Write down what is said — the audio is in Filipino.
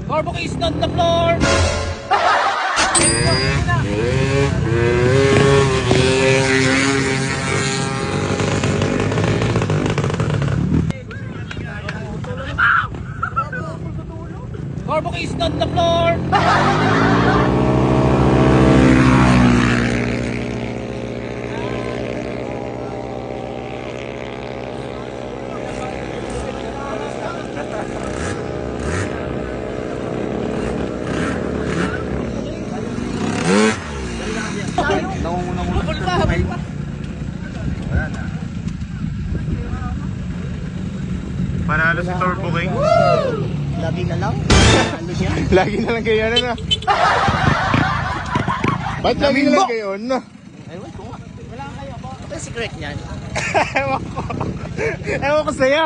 Turbo is on the floor! Turbo is on the floor! Panalo si Turbo King. Lagi na lang. Ano siya? Lagi na lang kayo ano. Ba't lagi na lang kayo ano? Ewan ko nga. Wala kayo po. Ito yung secret niyan. Ewan ko. Ewan ko sa'yo.